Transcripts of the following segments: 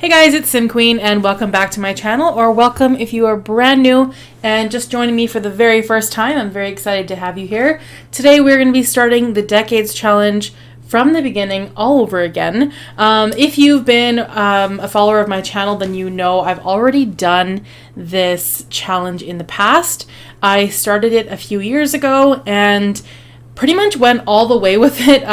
Hey guys, it's Sim Queen and welcome back to my channel, or welcome if you are brand new and just joining me for the very first time. I'm very excited to have you here. Today we're going to be starting the Decades Challenge from the beginning all over again. If you've been a follower of my channel, then you know I've already done this challenge in the past. I started it a few years ago and pretty much went all the way with it.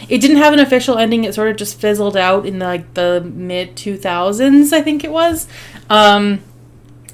It didn't have an official ending. It sort of just fizzled out in the mid 2000s, I think it was. And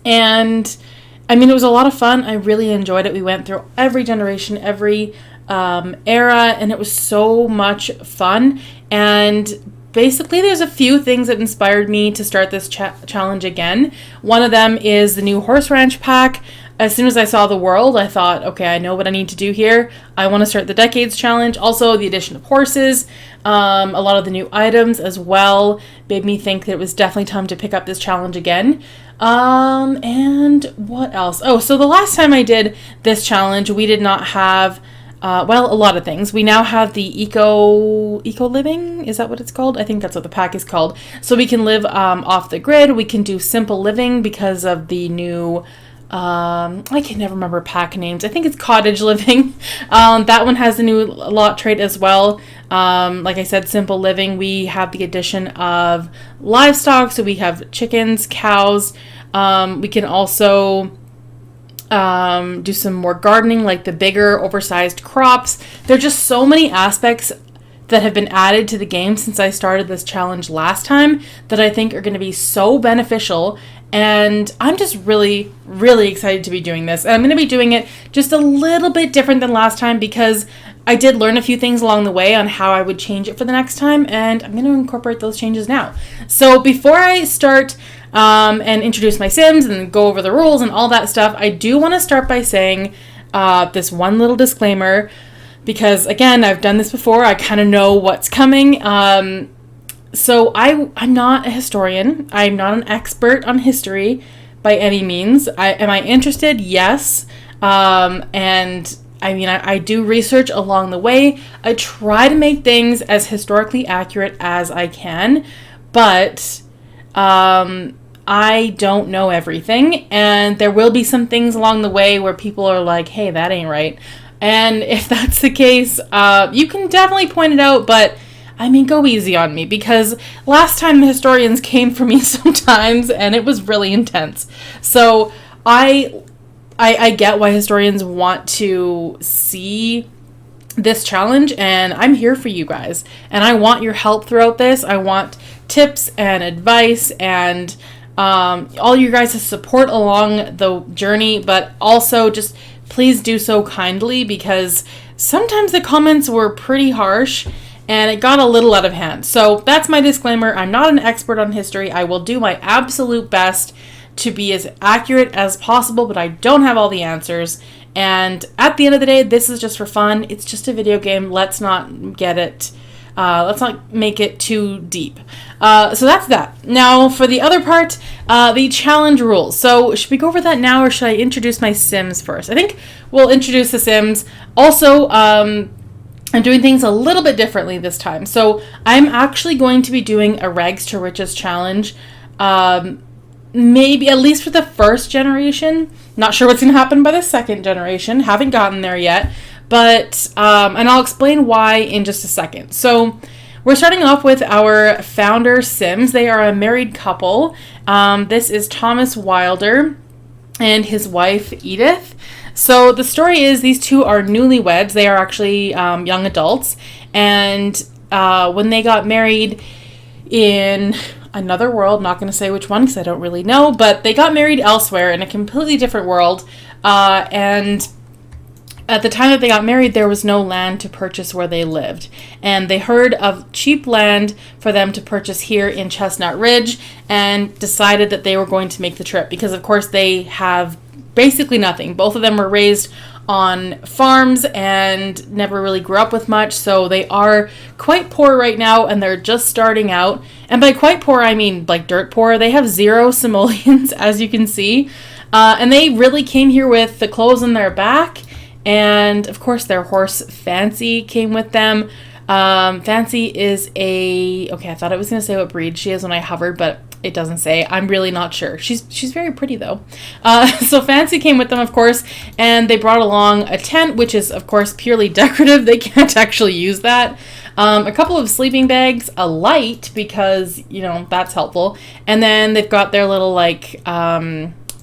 I mean, it was a lot of fun. I really enjoyed it. We went through every generation, every era, and it was so much fun. And basically, there's a few things that inspired me to start this challenge again. One of them is the new Horse Ranch pack. As soon as I saw the world, I thought, okay, I know what I need to do here. I want to start the Decades Challenge. Also, the addition of horses, a lot of the new items as well, made me think that it was definitely time to pick up this challenge again. And what else? Oh, so the last time I did this challenge, we did not have, a lot of things. We now have the eco living. Is that what it's called? I think that's what the pack is called. So we can live off the grid. We can do simple living because of the new... I can never remember pack names. I think it's cottage living. That one has a new lot trait as well. Like I said, simple living. We have the addition of livestock. So we have chickens, cows. We can also do some more gardening, like the bigger oversized crops. There are just so many aspects that have been added to the game since I started this challenge last time that I think are going to be so beneficial. And I'm just really, really excited to be doing this. And I'm going to be doing it just a little bit different than last time because I did learn a few things along the way on how I would change it for the next time. And I'm going to incorporate those changes now. So before I start and introduce my Sims and go over the rules and all that stuff, I do want to start by saying this one little disclaimer. Because, again, I've done this before. I kind of know what's coming. So I'm not a historian. I'm not an expert on history by any means. Am I interested? Yes. And I mean, I do research along the way. I try to make things as historically accurate as I can. But I don't know everything. And there will be some things along the way where people are like, hey, that ain't right. And if that's the case, you can definitely point it out, but I mean, go easy on me because last time the historians came for me sometimes and it was really intense. So I get why historians want to see this challenge and I'm here for you guys. And I want your help throughout this. I want tips and advice and all you guys' support along the journey, but also just please do so kindly because sometimes the comments were pretty harsh and it got a little out of hand. So that's my disclaimer. I'm not an expert on history. I will do my absolute best to be as accurate as possible, but I don't have all the answers. And at the end of the day, this is just for fun. It's just a video game. Let's not get it. Let's not make it too deep. So that's that. Now for the other part, the challenge rules. So should we go over that now or should I introduce my Sims first? I think we'll introduce the Sims. Also, I'm doing things a little bit differently this time. So I'm actually going to be doing a Rags to Riches challenge. Maybe at least for the first generation. Not sure what's going to happen by the second generation. Haven't gotten there yet. But, and I'll explain why in just a second. So we're starting off with our founder Sims. They are a married couple. This is Thomas Wilder and his wife Edith. So the story is these two are newlyweds. They are actually young adults. And when they got married in another world, not going to say which one because I don't really know, but they got married elsewhere in a completely different world. And at the time that they got married, there was no land to purchase where they lived. And they heard of cheap land for them to purchase here in Chestnut Ridge and decided that they were going to make the trip because, of course, they have basically nothing. Both of them were raised on farms and never really grew up with much. So they are quite poor right now and they're just starting out. And by quite poor, I mean like dirt poor. They have 0 simoleons, as you can see. And they really came here with the clothes on their back. And, of course, their horse, Fancy, came with them. Fancy is I thought I was going to say what breed she is when I hovered, but It doesn't say. I'm really not sure. She's very pretty though. So Fancy came with them, of course, and they brought along a tent, which is of course purely decorative. They can't actually use that. A couple of sleeping bags, a light because that's helpful, and then they've got their little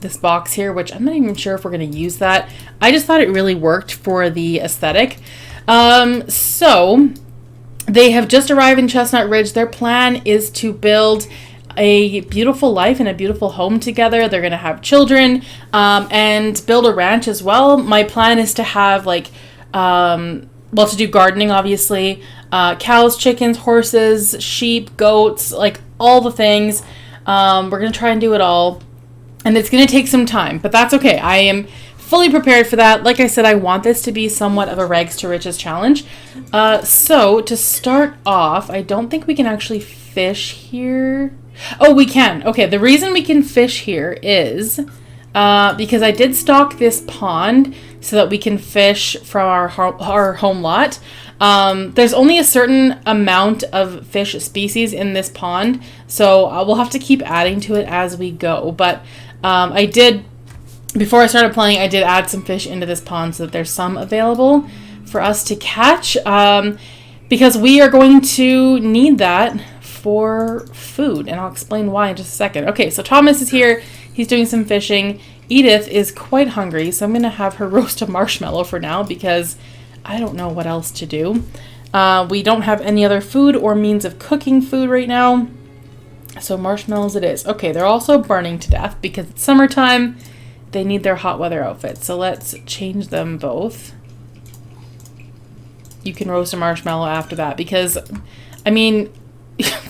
this box here, which I'm not even sure if we're going to use that. I just thought it really worked for the aesthetic. So they have just arrived in Chestnut Ridge. Their plan is to build a beautiful life and a beautiful home together. They're going to have children and build a ranch as well. My plan is to have to do gardening, obviously, cows, chickens, horses, sheep, goats, all the things. We're going to try and do it all. And it's going to take some time, but that's okay. I am fully prepared for that. Like I said, I want this to be somewhat of a rags to riches challenge. So to start off, I don't think we can actually fish here. Oh, we can. Okay, the reason we can fish here is because I did stock this pond so that we can fish from our home lot. There's only a certain amount of fish species in this pond, so we'll have to keep adding to it as we go. But before I started playing, I did add some fish into this pond so that there's some available for us to catch, because we are going to need that for food, and I'll explain why in just a second. Okay, so Thomas is here. He's doing some fishing. Edith is quite hungry, so I'm going to have her roast a marshmallow for now because I don't know what else to do. We don't have any other food or means of cooking food right now, so marshmallows it is. Okay, they're also burning to death because it's summertime. They need their hot weather outfits, so let's change them both. You can roast a marshmallow after that because,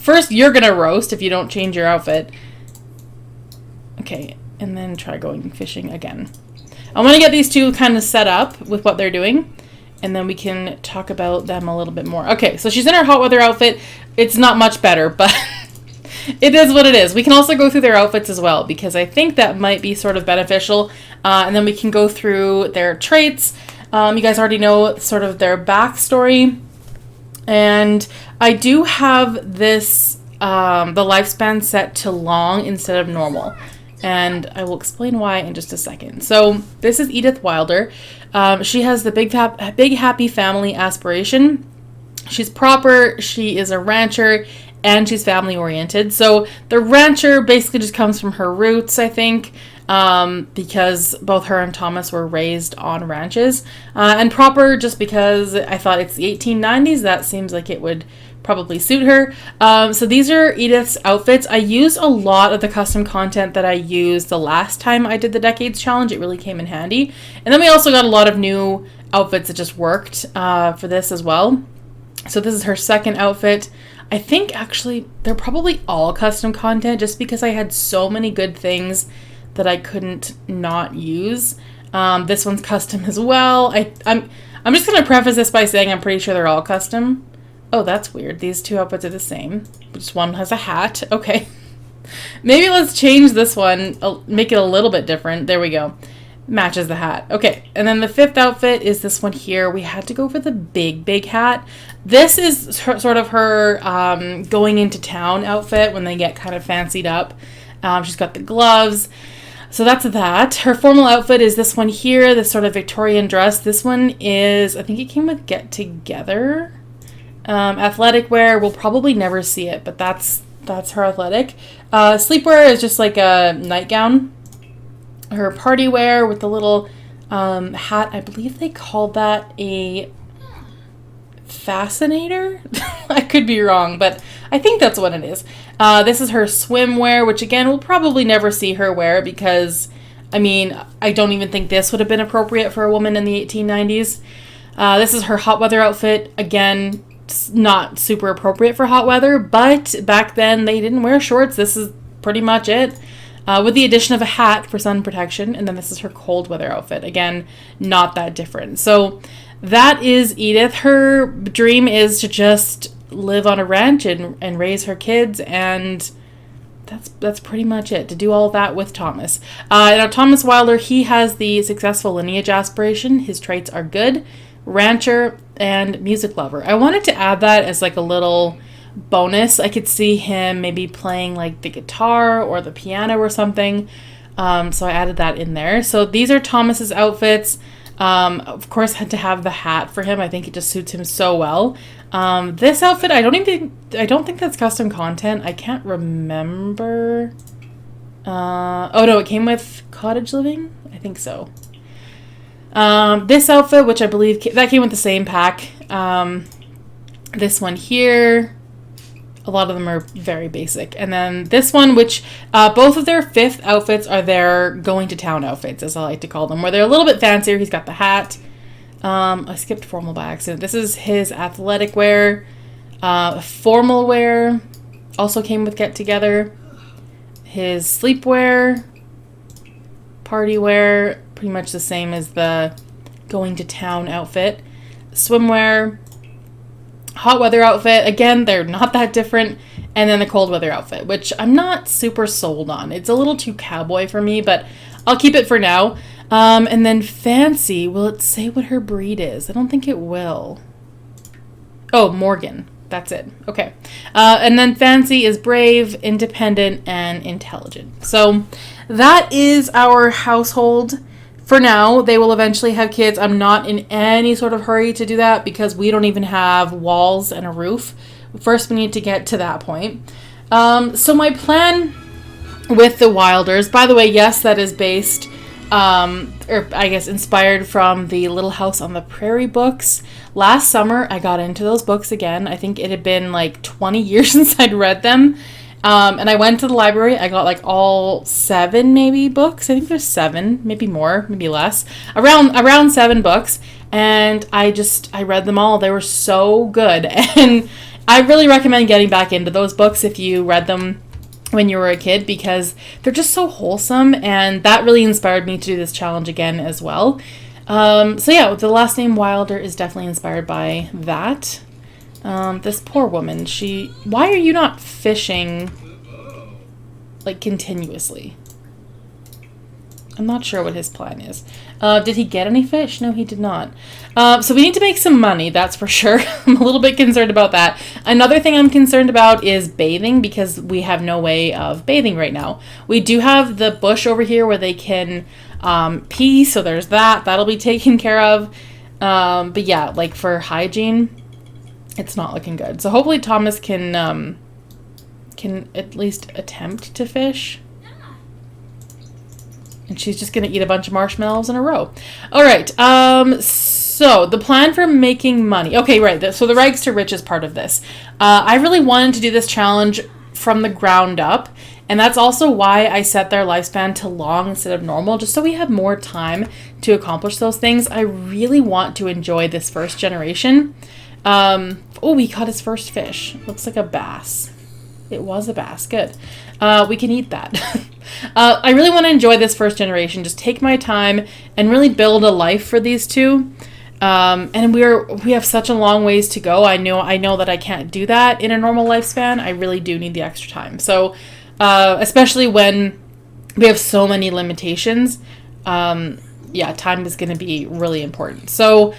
first you're going to roast if you don't change your outfit. Okay, and then try going fishing again. I want to get these two kind of set up with what they're doing, and then we can talk about them a little bit more. Okay, so she's in her hot weather outfit. It's not much better, but it is what it is. We can also go through their outfits as well, because I think that might be sort of beneficial. And then we can go through their traits. You guys already know sort of their backstory. And I do have this, the lifespan set to long instead of normal. And I will explain why in just a second. So this is Edith Wilder. She has the big happy family aspiration. She's proper, she is a rancher, and she's family oriented. So the rancher basically just comes from her roots, I think, because both her and Thomas were raised on ranches. And proper just because I thought it's the 1890s. That seems like it would probably suit her. So these are Edith's outfits. I used a lot of the custom content that I used the last time I did the Decades Challenge. It really came in handy. And then we also got a lot of new outfits that just worked for this as well. So this is her second outfit. I think actually they're probably all custom content just because I had so many good things that I couldn't not use. This one's custom as well. I'm just going to preface this by saying I'm pretty sure they're all custom. Oh, that's weird. These two outfits are the same. Just one has a hat. Okay. Maybe let's change this one. Make it a little bit different. There we go. Matches the hat. Okay. And then the fifth outfit is this one here. We had to go for the big hat. This is sort of her going into town outfit when they get kind of fancied up. She's got the gloves. So that's that. Her formal outfit is this one here, this sort of Victorian dress. This one is, I think it came with Get Together. Athletic wear, we'll probably never see it, but that's her athletic. Sleepwear is just like a nightgown. Her party wear with the little hat, I believe they called that a fascinator. I could be wrong, but I think that's what it is. This is her swimwear, which again, we'll probably never see her wear because, I don't even think this would have been appropriate for a woman in the 1890s. This is her hot weather outfit. Again, it's not super appropriate for hot weather, but back then they didn't wear shorts. This is pretty much it. With the addition of a hat for sun protection. And then this is her cold weather outfit. Again, not that different. So that is Edith. Her dream is to just live on a ranch and raise her kids, and that's pretty much it. To do all of that with Thomas. Now Thomas Wilder, he has the successful lineage aspiration. His traits are good, rancher, and music lover. I wanted to add that as like a little bonus. I could see him maybe playing like the guitar or the piano or something. So I added that in there. So these are Thomas's outfits. Of course, had to have the hat for him. I think it just suits him so well. This outfit, I don't think that's custom content. I can't remember. Oh no, it came with Cottage Living. I think so. This outfit, which I believe that came with the same pack. This one here, a lot of them are very basic. And then this one, which both of their 5th outfits are their going to town outfits, as I like to call them, where they're a little bit fancier. He's got the hat. I skipped formal by accident. This is his athletic wear. Formal wear also came with Get Together. His sleepwear, party wear, pretty much the same as the going to town outfit. Swimwear, hot weather outfit, again, they're not that different. And then the cold weather outfit, which I'm not super sold on. It's a little too cowboy for me, but I'll keep it for now. And then fancy, will it say what her breed is? I don't think it will. Oh, Morgan. That's it. Okay. And then fancy is brave, independent, and intelligent. So that is our household. For now, they will eventually have kids. I'm not in any sort of hurry to do that because we don't even have walls and a roof. First, we need to get to that point. So my plan with the Wilders, by the way, yes, that is based, or I guess inspired from the Little House on the Prairie books. Last summer, I got into those books again. I think it had been like 20 years since I'd read them. And I went to the library. I got like all 7 maybe books. I think there's 7, maybe more, maybe less. Around 7 books. And I read them all. They were so good. And I really recommend getting back into those books if you read them when you were a kid, because they're just so wholesome. And that really inspired me to do this challenge again as well. So yeah, the last name Wilder is definitely inspired by that. This poor woman, why are you not fishing, like, continuously? I'm not sure what his plan is. Did he get any fish? No, he did not. So we need to make some money, that's for sure. I'm a little bit concerned about that. Another thing I'm concerned about is bathing, because we have no way of bathing right now. We do have the bush over here where they can pee, so there's that. That'll be taken care of. But yeah, like for hygiene, it's not looking good. So hopefully Thomas can at least attempt to fish. And she's just going to eat a bunch of marshmallows in a row. All right. So the plan for making money. Okay, right. So the rags to riches part of this. I really wanted to do this challenge from the ground up. And that's also why I set their lifespan to long instead of normal, just so we have more time to accomplish those things. I really want to enjoy this first generation. Oh, we caught his first fish. Looks like a bass. It was a bass. Good. We can eat that. I really want to enjoy this first generation. Just take my time and really build a life for these two. And we have such a long ways to go. I know that I can't do that in a normal lifespan. I really do need the extra time. So, especially when we have so many limitations, yeah, time is going to be really important. So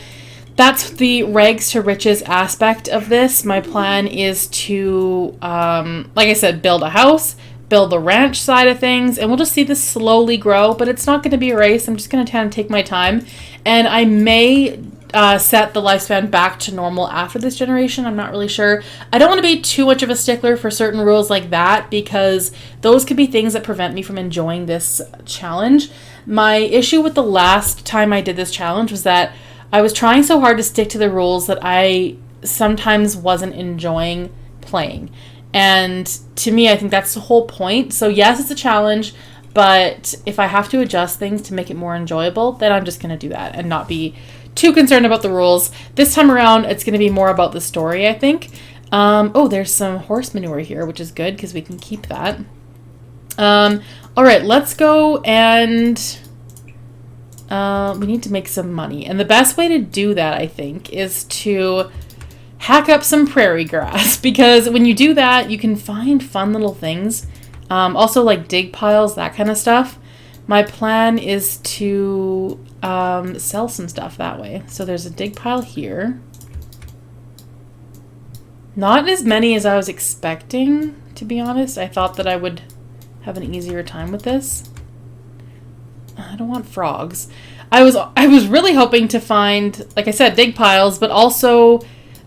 that's the rags to riches aspect of this. My plan is to, like I said, build a house, build the ranch side of things, and we'll just see this slowly grow, but it's not going to be a race. I'm just going to kind of take my time, and I may set the lifespan back to normal after this generation. I'm not really sure. I don't want to be too much of a stickler for certain rules like that, because those could be things that prevent me from enjoying this challenge. My issue with the last time I did this challenge was that I was trying so hard to stick to the rules that I sometimes wasn't enjoying playing. And to me, I think that's the whole point. So yes, it's a challenge, but if I have to adjust things to make it more enjoyable, then I'm just going to do that and not be too concerned about the rules. This time around, it's going to be more about the story, I think. Oh, there's some horse manure here, which is good because we can keep that. All right, let's go and we need to make some money. And the best way to do that, I think, is to hack up some prairie grass, because when you do that, you can find fun little things. Also, like dig piles, that kind of stuff. My plan is to sell some stuff that way. So there's a dig pile here. Not as many as I was expecting, to be honest. I thought that I would have an easier time with this. I don't want frogs. I was really hoping to find, like I said, dig piles, but also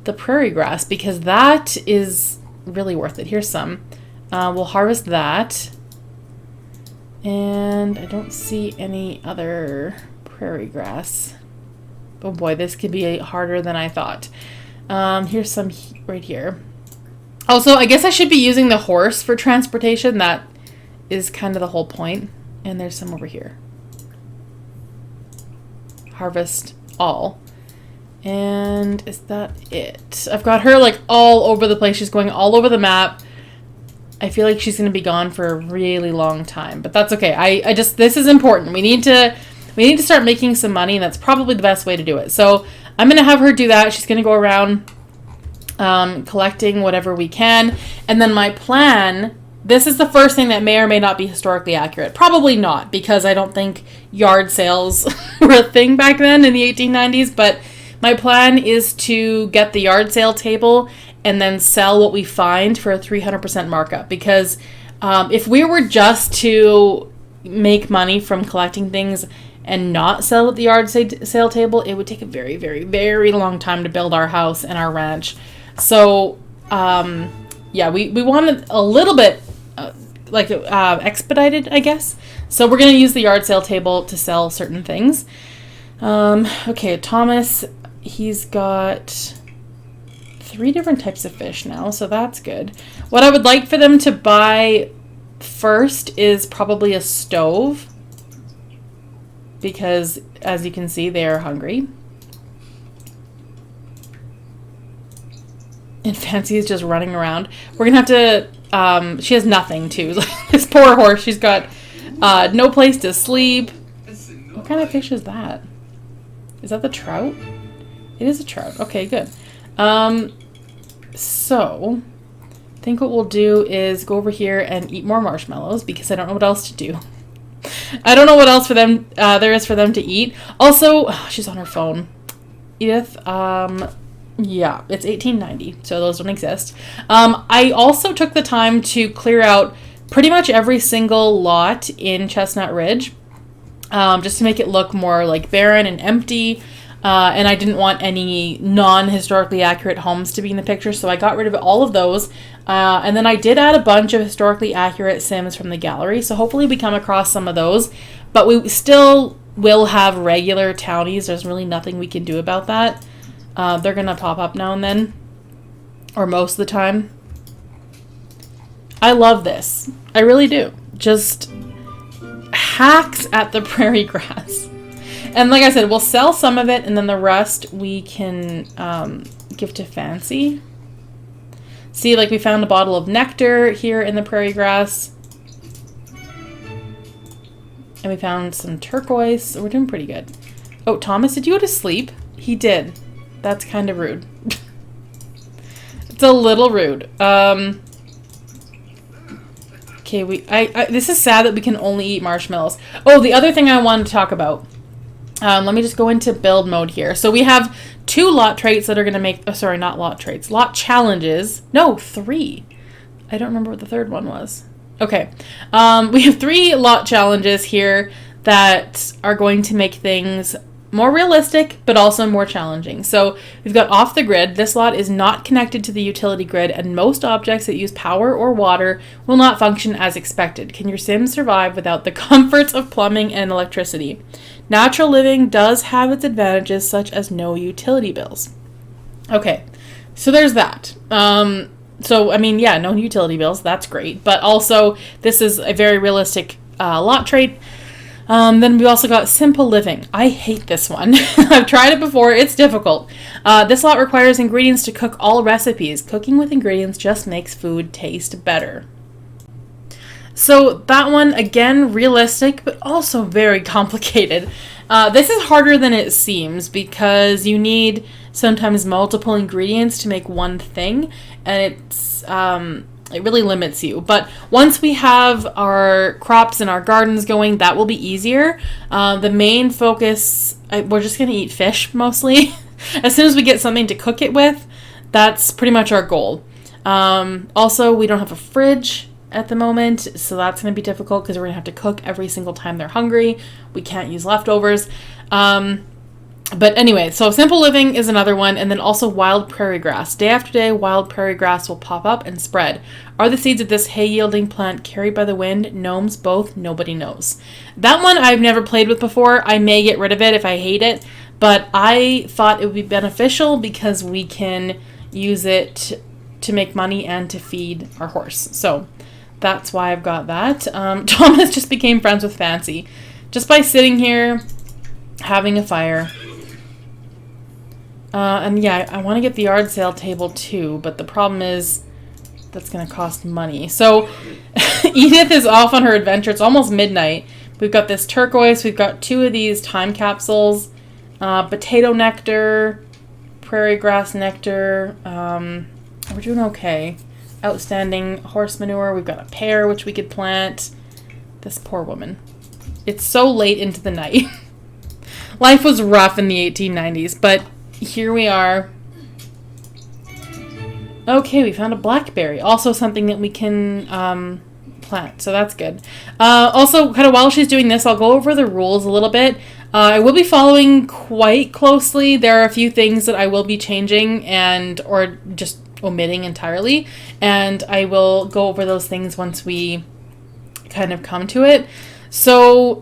the prairie grass, because that is really worth it. Here's some. We'll harvest that. And I don't see any other prairie grass. Oh boy, this could be harder than I thought. Here's some right here. Also, I guess I should be using the horse for transportation. That is kind of the whole point. And there's some over here. Harvest all. And is that it? I've got her like all over the place. She's going all over the map. I feel like she's going to be gone for a really long time, but that's okay. I just, this is important. We need to start making some money, and that's probably the best way to do it. So I'm going to have her do that. She's going to go around collecting whatever we can. And then my plan, this is the first thing that may or may not be historically accurate. Probably not, because I don't think yard sales were a thing back then in the 1890s. But my plan is to get the yard sale table and then sell what we find for a 300% markup. Because if we were just to make money from collecting things and not sell at the yard sale table, it would take a very, very, very long time to build our house and our ranch. So, yeah, we wanted a little bit expedited, I guess. So we're going to use the yard sale table to sell certain things. Okay, Thomas, he's got 3 different types of fish now, so that's good. What I would like for them to buy first is probably a stove, because as you can see, they are hungry. And Fancy is just running around. We're gonna have to, she has nothing too. This poor horse, she's got no place to sleep. What kind of fish is that? Is that the trout? It is a trout. Okay, good. So I think what we'll do is go over here and eat more marshmallows, because I don't know what else to do. I don't know what else for them there is for them to eat. Also, she's on her phone. Edith, yeah, it's 1890, so those don't exist. I also took the time to clear out pretty much every single lot in Chestnut Ridge, just to make it look more like barren and empty. And I didn't want any non-historically accurate homes to be in the picture, so I got rid of all of those. And then I did add a bunch of historically accurate Sims from the gallery, so hopefully we come across some of those. But we still will have regular townies. There's really nothing we can do about that. They're going to pop up now and then, or most of the time. I love this. I really do. Just hacks at the prairie grass. And like I said, we'll sell some of it, and then the rest we can give to Fancy. See, like we found a bottle of nectar here in the prairie grass. And we found some turquoise. So we're doing pretty good. Oh, Thomas, did you go to sleep? He did. That's kind of rude. It's a little rude. Okay, this is sad that we can only eat marshmallows. Oh, the other thing I wanted to talk about. Let me just go into build mode here. So we have 2 lot traits that are going to make... Oh, sorry, not lot traits. Lot challenges. No, 3. I don't remember what the third one was. Okay. We have 3 lot challenges here that are going to make things more realistic, but also more challenging. So we've got off the grid. This lot is not connected to the utility grid, and most objects that use power or water will not function as expected. Can your sim survive without the comforts of plumbing and electricity? Natural living does have its advantages, such as no utility bills. Okay, so there's that. So, I mean, yeah, no utility bills. That's great. But also, this is a very realistic lot trait. Then we also got simple living. I hate this one. I've tried it before. It's difficult. This lot requires ingredients to cook all recipes. Cooking with ingredients just makes food taste better. So that one, again, realistic, but also very complicated. This is harder than it seems, because you need sometimes multiple ingredients to make one thing, and it really limits you. But once we have our crops and our gardens going, that will be easier. The main focus, we're just going to eat fish mostly. As soon as we get something to cook it with, that's pretty much our goal. Also, we don't have a fridge at the moment, so that's going to be difficult because we're going to have to cook every single time they're hungry. We can't use leftovers. But anyway, so simple living is another one, and then also wild prairie grass. Day after day, wild prairie grass will pop up and spread. Are the seeds of this hay-yielding plant carried by the wind? Gnomes, both? Nobody knows. That one I've never played with before. I may get rid of it if I hate it, but I thought it would be beneficial because we can use it to make money and to feed our horse. So that's why I've got that. Thomas just became friends with Fancy just by sitting here having a fire. And yeah, I want to get the yard sale table too, but the problem is that's going to cost money. So Edith is off on her adventure. It's almost midnight. We've got this turquoise. We've got 2 of these time capsules, potato nectar, prairie grass nectar. We're doing okay. Outstanding horse manure. We've got a pear, which we could plant. This poor woman. It's so late into the night. Life was rough in the 1890s, but here we are. Okay, we found a blackberry. Also something that we can plant, so that's good. Also, kind of while she's doing this, I'll go over the rules a little bit. I will be following quite closely. There are a few things that I will be changing or just omitting entirely, and I will go over those things once we kind of come to it. So,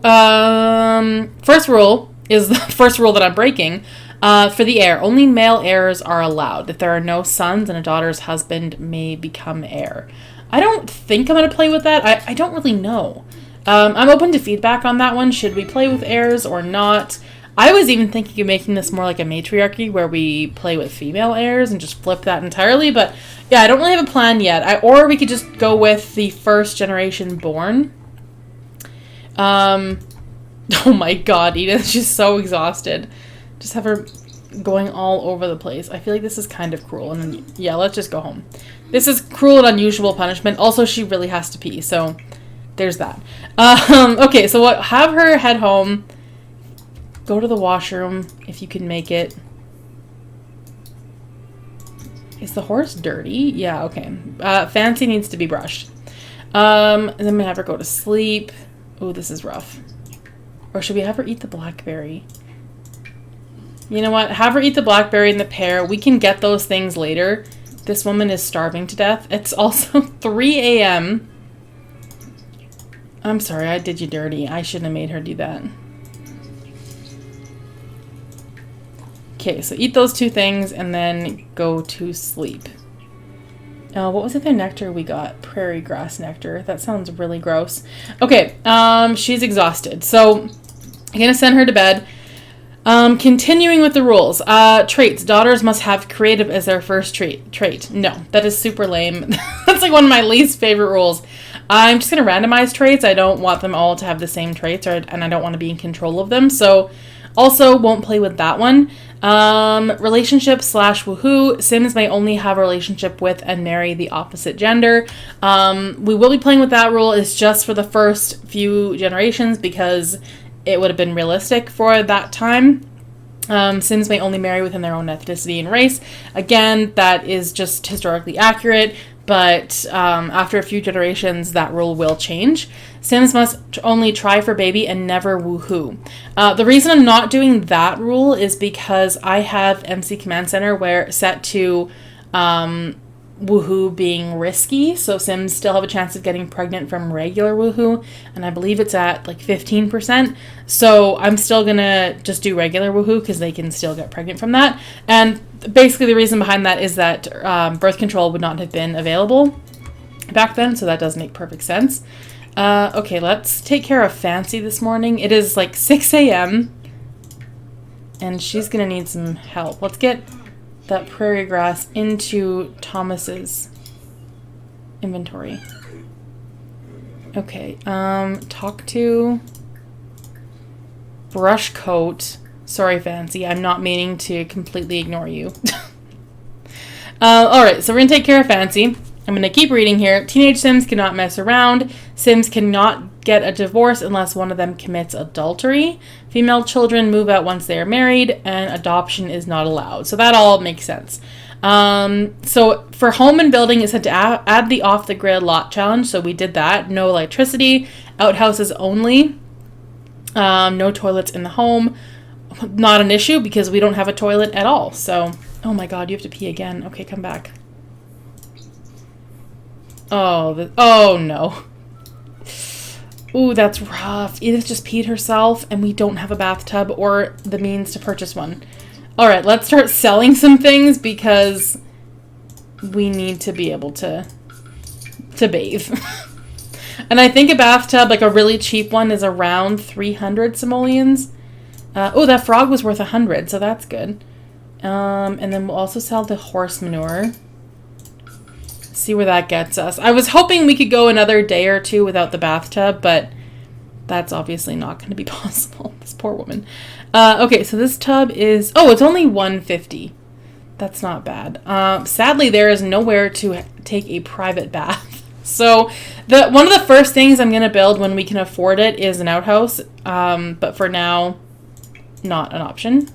first rule is the first rule that I'm breaking. For the heir, only male heirs are allowed. If there are no sons, and a daughter's husband may become heir. I don't think I'm going to play with that. I don't really know. I'm open to feedback on that one. Should we play with heirs or not? I was even thinking of making this more like a matriarchy where we play with female heirs and just flip that entirely. But yeah, I don't really have a plan yet. Or we could just go with the first generation born. Oh my god, Edith, she's so exhausted. Just have her going all over the place. I feel like this is kind of cruel. And then, yeah, let's just go home. This is cruel and unusual punishment. Also, she really has to pee, so there's that. Okay, so have her head home. Go to the washroom if you can make it. Is the horse dirty? Yeah, okay. Fancy needs to be brushed. And then I'm gonna have her go to sleep. Oh, this is rough. Or should we have her eat the blackberry? You know what? Have her eat the blackberry and the pear. We can get those things later. This woman is starving to death. It's also 3 a.m. I'm sorry, I did you dirty. I shouldn't have made her do that. Okay, so eat those 2 things and then go to sleep. What was the other nectar we got? Prairie grass nectar. That sounds really gross. Okay, she's exhausted. So I'm going to send her to bed. Continuing with the rules. Traits. Daughters must have creative as their first trait. No, that is super lame. That's like one of my least favorite rules. I'm just going to randomize traits. I don't want them all to have the same traits, and I don't want to be in control of them. So also won't play with that one. Relationship / woohoo. Sims may only have a relationship with and marry the opposite gender. We will be playing with that rule. It's just for the first few generations because it would have been realistic for that time. Sims may only marry within their own ethnicity and race. Again, that is just historically accurate, but after a few generations, that rule will change. Sims must only try for baby and never woohoo. The reason I'm not doing that rule is because I have MC Command Center where set to woohoo being risky, so Sims still have a chance of getting pregnant from regular woohoo, and I believe it's at like 15%, so I'm still gonna just do regular woohoo because they can still get pregnant from that. And basically the reason behind that is that birth control would not have been available back then, so that does make perfect sense. Okay, let's take care of Fancy this morning. It is like 6 a.m. and she's gonna need some help. Let's get that prairie grass into Thomas's inventory. Okay, talk to brush coat. Sorry, Fancy, I'm not meaning to completely ignore you. Alright, so we're gonna take care of Fancy. I'm gonna keep reading here. Teenage Sims cannot mess around. Sims cannot get a divorce unless one of them commits adultery. Female children move out once they are married, and adoption is not allowed. So that all makes sense. So for home and building, it said to add the off-the-grid lot challenge. So we did that. No electricity, outhouses only, no toilets in the home. Not an issue because we don't have a toilet at all. So, oh my God, you have to pee again. Okay, come back. Oh no. Ooh, that's rough. Edith just peed herself and we don't have a bathtub or the means to purchase one. All right, let's start selling some things because we need to be able to bathe. And I think a bathtub, like a really cheap one, is around 300 simoleons. Oh, that frog was worth 100, so that's good. And then we'll also sell the horse manure. See where that gets us. I was hoping we could go another day or two without the bathtub, but that's obviously not going to be possible. This poor woman. Okay, so this tub is... Oh, it's only $150. That's not bad. Sadly, there is nowhere to take a private bath. So one of the first things I'm going to build when we can afford it is an outhouse. But for now, not an option.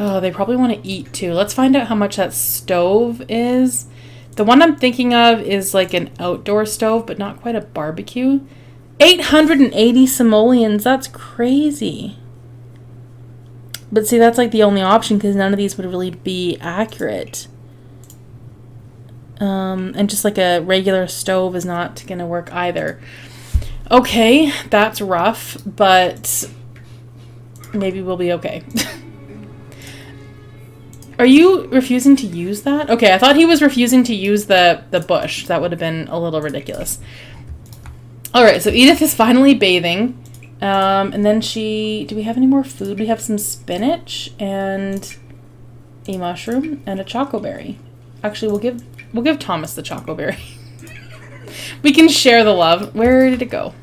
Oh, they probably want to eat too. Let's find out how much that stove is. The one I'm thinking of is like an outdoor stove, but not quite a barbecue. 880 simoleons. That's crazy. But see, that's like the only option because none of these would really be accurate. And just like a regular stove is not going to work either. Okay, that's rough, but maybe we'll be okay. Are you refusing to use that? Okay, I thought he was refusing to use the bush. That would have been a little ridiculous. All right, so Edith is finally bathing. And then do we have any more food? We have some spinach and a mushroom and a chocoberry. Actually, we'll give Thomas the chocoberry. We can share the love. Where did it go?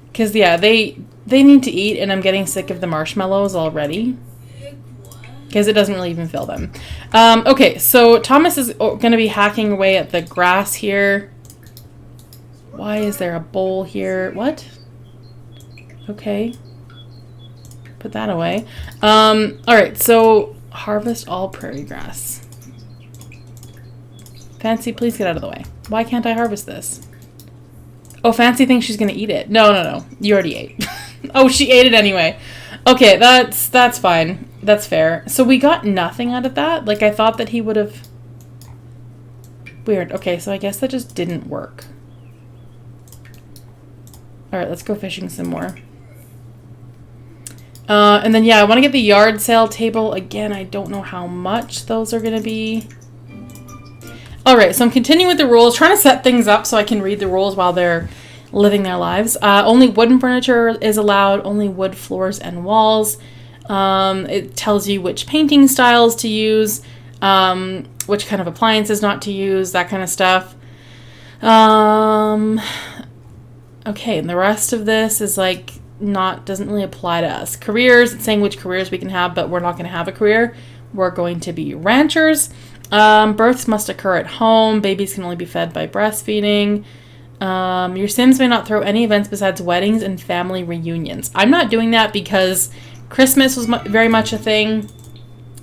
Because, yeah, they need to eat, and I'm getting sick of the marshmallows already. Because it doesn't really even fill them. Okay, so Thomas is going to be hacking away at the grass here. Why is there a bowl here? What? Okay. Put that away. Alright, so harvest all prairie grass. Fancy, please get out of the way. Why can't I harvest this? Oh, Fancy thinks she's going to eat it. No. You already ate. Oh, she ate it anyway. Okay, that's fine. That's fair. So we got nothing out of that? Like, I thought that he would have... Weird. Okay, so I guess that just didn't work. Alright, let's go fishing some more. And then, yeah, I want to get the yard sale table. Again, I don't know how much those are going to be. Alright, so I'm continuing with the rules. Trying to set things up so I can read the rules while they're living their lives. Only wooden furniture is allowed. Only wood floors and walls. It tells you which painting styles to use. Which kind of appliances not to use. That kind of stuff. Okay, and the rest of this is like doesn't really apply to us. Careers, it's saying which careers we can have, but we're not going to have a career. We're going to be ranchers. Births must occur at home. Babies can only be fed by breastfeeding. Your Sims may not throw any events besides weddings and family reunions. I'm not doing that because Christmas was very much a thing,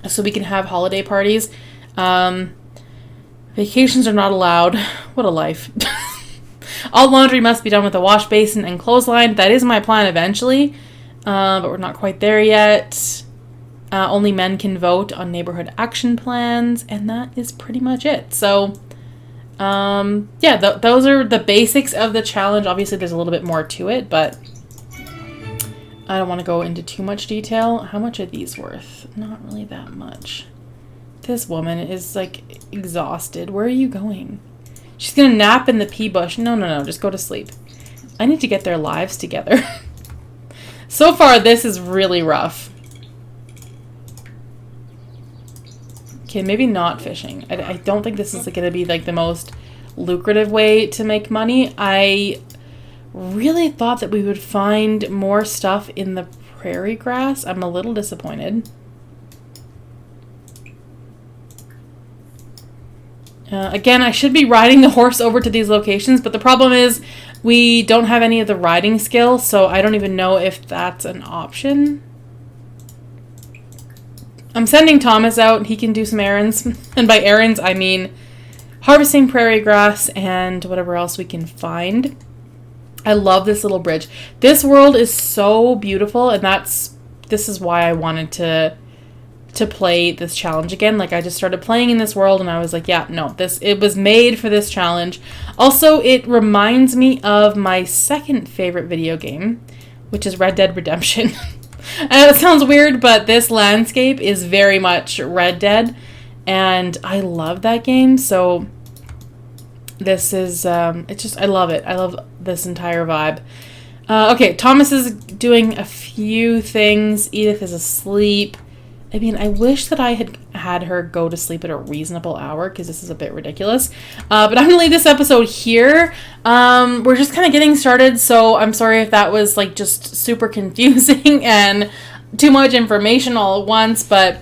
so we can have holiday parties. Vacations are not allowed. What a life. All laundry must be done with a wash basin and clothesline. That is my plan eventually, but we're not quite there yet. Only men can vote on neighborhood action plans, and that is pretty much it. So, yeah, those are the basics of the challenge. Obviously, there's a little bit more to it, but I don't want to go into too much detail. How much are these worth? Not really that much. This woman is, like, exhausted. Where are you going? She's going to nap in the pea bush. No. Just go to sleep. I need to get their lives together. So far, this is really rough. Okay, maybe not fishing. I don't think this is going to be, like, the most lucrative way to make money. I really thought that we would find more stuff in the prairie grass. I'm a little disappointed. Again, I should be riding the horse over to these locations, but the problem is we don't have any of the riding skill, so I don't even know if that's an option. I'm sending Thomas out. He can do some errands. And by errands, I mean harvesting prairie grass and whatever else we can find. I love this little bridge. This world is so beautiful, and this is why I wanted to play this challenge again. Like, I just started playing in this world and I was like, yeah, no, it was made for this challenge. Also, it reminds me of my second favorite video game, which is Red Dead Redemption. And it sounds weird, but this landscape is very much Red Dead, and I love that game. So this is it's just, I love it. I love this entire vibe. Okay, Thomas is doing a few things. Edith is asleep. I mean, I wish that I had her go to sleep at a reasonable hour, because this is a bit ridiculous. But I'm going to leave this episode here. We're just kind of getting started, so I'm sorry if that was like just super confusing and too much information all at once, but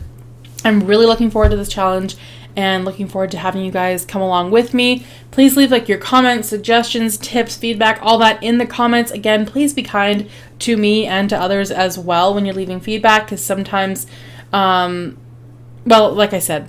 I'm really looking forward to this challenge and looking forward to having you guys come along with me. Please leave like your comments, suggestions, tips, feedback, all that in the comments. Again, please be kind to me and to others as well when you're leaving feedback, because sometimes well, like I said,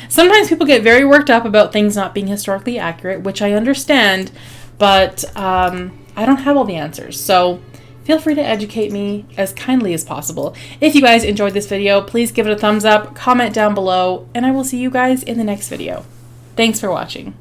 sometimes people get very worked up about things not being historically accurate, which I understand, but I don't have all the answers. So feel free to educate me as kindly as possible. If you guys enjoyed this video, please give it a thumbs up, comment down below, and I will see you guys in the next video. Thanks for watching.